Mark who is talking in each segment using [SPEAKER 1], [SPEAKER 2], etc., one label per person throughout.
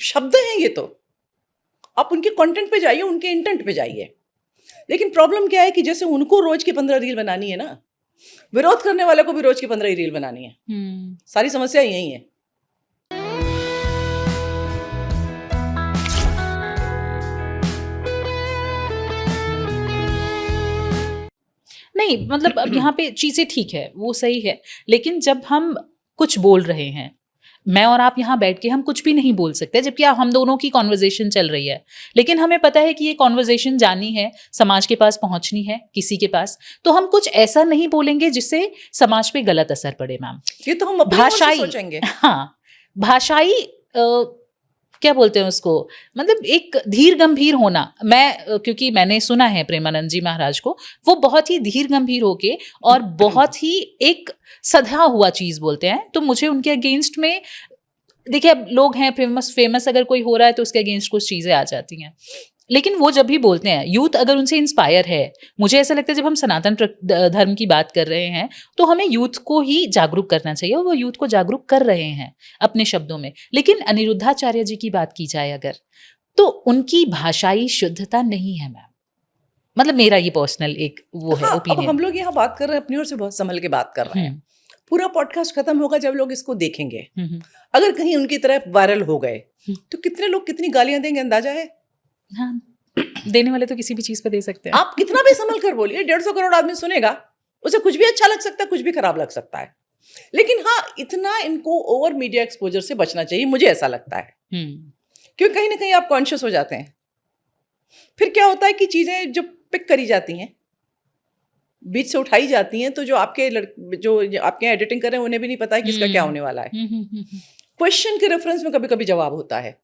[SPEAKER 1] शब्द हैं ये तो, आप उनके कंटेंट पे जाइए, उनके इंटेंट पे जाइए। लेकिन प्रॉब्लम क्या है कि जैसे उनको रोज की 15 रील बनानी है ना, विरोध करने वाले को भी रोज की 15 रील बनानी है। सारी समस्या यही है।
[SPEAKER 2] नहीं मतलब अब यहाँ पे चीजें ठीक है, वो सही है, लेकिन जब हम कुछ बोल रहे हैं, मैं और आप यहाँ बैठ के हम कुछ भी नहीं बोल सकते, जबकि हम दोनों की कॉन्वर्जेशन चल रही है, लेकिन हमें पता है कि ये कॉन्वर्जेशन जानी है, समाज के पास पहुंचनी है, किसी के पास, तो हम कुछ ऐसा नहीं बोलेंगे जिससे समाज पे गलत असर पड़े। मैम
[SPEAKER 1] ये तो हम अपनी ओर से सोचेंगे।
[SPEAKER 2] हाँ, भाषाई क्या बोलते हैं उसको, मतलब एक धीर गंभीर होना। मैं क्योंकि मैंने सुना है प्रेमानंद जी महाराज को, वो बहुत ही धीर गंभीर होके और बहुत ही एक सधा हुआ चीज बोलते हैं, तो मुझे उनके अगेंस्ट में, देखिए अब लोग हैं फेमस अगर कोई हो रहा है तो उसके अगेंस्ट कुछ चीजें आ जाती हैं, लेकिन वो जब भी बोलते हैं, यूथ अगर उनसे इंस्पायर है, मुझे ऐसा लगता है जब हम सनातन धर्म की बात कर रहे हैं तो हमें यूथ को ही जागरूक करना चाहिए, और वो यूथ को जागरूक कर रहे हैं अपने शब्दों में। लेकिन अनिरुद्धाचार्य जी की बात की जाए अगर, तो उनकी भाषाई शुद्धता नहीं है मैम, मतलब मेरा ये पर्सनल एक वो है ओपिनियन।
[SPEAKER 1] हम लोग यहाँ बात कर रहे हैं, अपनी ओर से बहुत संभल के बात कर रहे हैं। पूरा पॉडकास्ट खत्म होगा जब लोग इसको देखेंगे। अगर कहीं उनकी तरह वायरल हो गए तो कितने लोग कितनी गालियां देंगे, अंदाजा है?
[SPEAKER 2] हाँ, देने वाले तो किसी भी चीज पे दे सकते हैं।
[SPEAKER 1] आप कितना भी संभल कर बोलिए, 150 करोड़ आदमी सुनेगा, उसे कुछ भी अच्छा लग सकता है, कुछ भी खराब लग सकता है। लेकिन हाँ, इतना इनको ओवर मीडिया एक्सपोजर से बचना चाहिए, मुझे ऐसा लगता है। क्योंकि कहीं ना कहीं आप कॉन्शियस हो जाते हैं। फिर क्या होता है कि चीजें जो पिक करी जाती हैं, बीच से उठाई जाती हैं, तो जो आपके एडिटिंग कर रहे हैं उन्हें भी नहीं पता है किसका क्या होने वाला है। क्वेश्चन के रेफरेंस में कभी कभी जवाब होता है।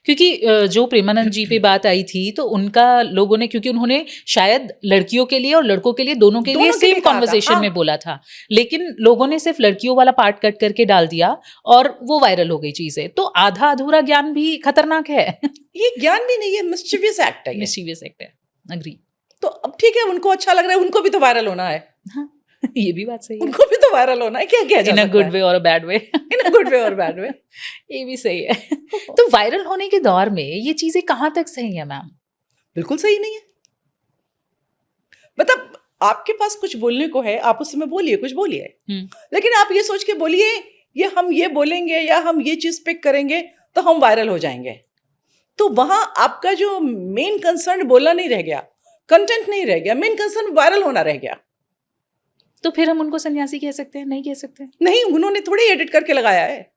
[SPEAKER 2] क्योंकि जो प्रेमानंद जी पे बात आई थी तो उनका लोगों ने, क्योंकि उन्होंने शायद लड़कियों के लिए और लड़कों के लिए दोनों के लिए सेम कॉन्वर्सेशन में बोला था, लेकिन लोगों ने सिर्फ लड़कियों वाला पार्ट कट करके डाल दिया और वो वायरल हो गई चीजें। तो आधा अधूरा ज्ञान भी खतरनाक है।
[SPEAKER 1] ये ज्ञान भी नहीं है, मिस्चीवियस एक्ट है।
[SPEAKER 2] मिस्चीवियस एक्ट है, अग्री।
[SPEAKER 1] तो अब ठीक है, उनको अच्छा लग रहा है, उनको भी तो वायरल होना है।
[SPEAKER 2] हाँ, ये भी बात सही है,
[SPEAKER 1] उनको भी तो वायरल होना है। क्या क्या
[SPEAKER 2] इन अ गुड वे और a bad way.
[SPEAKER 1] In a good way और बैड वे,
[SPEAKER 2] ये भी सही है। तो वायरल होने के दौर में ये चीजें कहाँ तक सही है मैम?
[SPEAKER 1] बिल्कुल सही नहीं है। मतलब आपके पास कुछ बोलने को है, आप उस समय बोलिए, कुछ बोलिए, लेकिन आप ये सोच के बोलिए ये हम ये बोलेंगे या हम ये चीज पिक करेंगे तो हम वायरल हो जाएंगे। तो वहां आपका जो मेन कंसर्न बोलना नहीं रह गया, कंटेंट नहीं रह गया, मेन कंसर्न वायरल होना रह गया।
[SPEAKER 2] तो फिर हम उनको सन्यासी कह सकते हैं? नहीं कह सकते।
[SPEAKER 1] नहीं, उन्होंने थोड़ी एडिट करके लगाया है।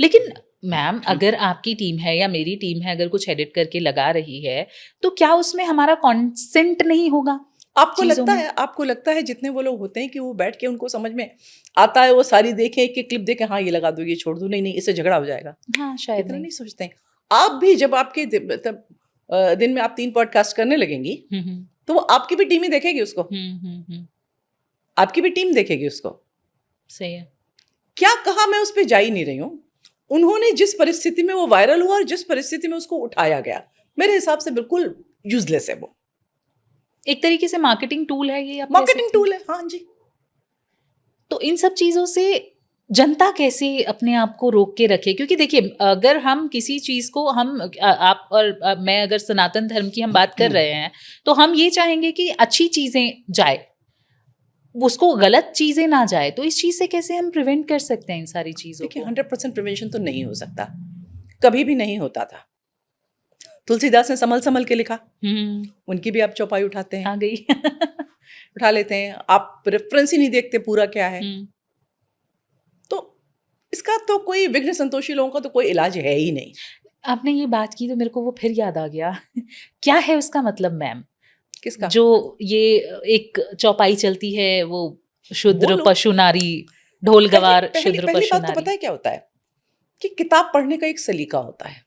[SPEAKER 2] लेकिन मैम अगर आपकी टीम है या मेरी टीम है, अगर कुछ एडिट करके लगा रही है तो क्या उसमें हमारा कॉन्सेंट नहीं होगा?
[SPEAKER 1] आपको लगता है जितने वो लोग होते हैं कि वो बैठ के उनको समझ में आता है, वो सारी देखें, एक क्लिप देखें, हाँ ये लगा दो, ये छोड़ दो, नहीं इससे झगड़ा हो जाएगा।
[SPEAKER 2] हाँ, शायद
[SPEAKER 1] इतना नहीं सोचते हैं। आप भी जब आपके दिन में आप 3 पॉडकास्ट करने लगेंगी तो वो आपकी भी टीम ही देखेगी उसको। आपकी भी टीम देखेगी उसको।
[SPEAKER 2] सही है।
[SPEAKER 1] क्या कहा, मैं उस पर जा ही नहीं रही हूँ। उन्होंने जिस परिस्थिति में वो वायरल हुआ और जिस परिस्थिति में उसको उठाया गया, मेरे हिसाब से बिल्कुल यूजलेस है। वो
[SPEAKER 2] एक तरीके से मार्केटिंग टूल है, ये
[SPEAKER 1] मार्केटिंग टूल है। हाँ जी।
[SPEAKER 2] तो इन सब चीजों से जनता कैसे अपने आप को रोक के रखे? क्योंकि देखिए अगर हम किसी चीज को आप और मैं अगर सनातन धर्म की हम बात कर रहे हैं तो हम ये चाहेंगे कि अच्छी चीजें जाए, उसको गलत चीजें ना जाए। तो इस चीज से कैसे हम प्रिवेंट कर सकते हैं इन सारी चीजों को?
[SPEAKER 1] 100% प्रिवेंशन तो नहीं हो सकता, कभी भी नहीं होता था। तुलसीदास ने संभल के लिखा, उनकी भी आप चौपाई उठाते हैं,
[SPEAKER 2] आ गई।
[SPEAKER 1] उठा लेते हैं, आप रेफरेंस ही नहीं देखते पूरा क्या है। तो इसका तो कोई विघ्न संतोषी लोगों का तो कोई इलाज है ही नहीं।
[SPEAKER 2] आपने ये बात की तो मेरे को वो फिर याद आ गया। क्या है उसका मतलब मैम?
[SPEAKER 1] किसका?
[SPEAKER 2] जो ये एक चौपाई चलती है, वो शूद्र पशु नारी, ढोल गवार शूद्र पशु नारी।
[SPEAKER 1] पता है क्या होता है कि किताब पढ़ने का एक सलीका होता है।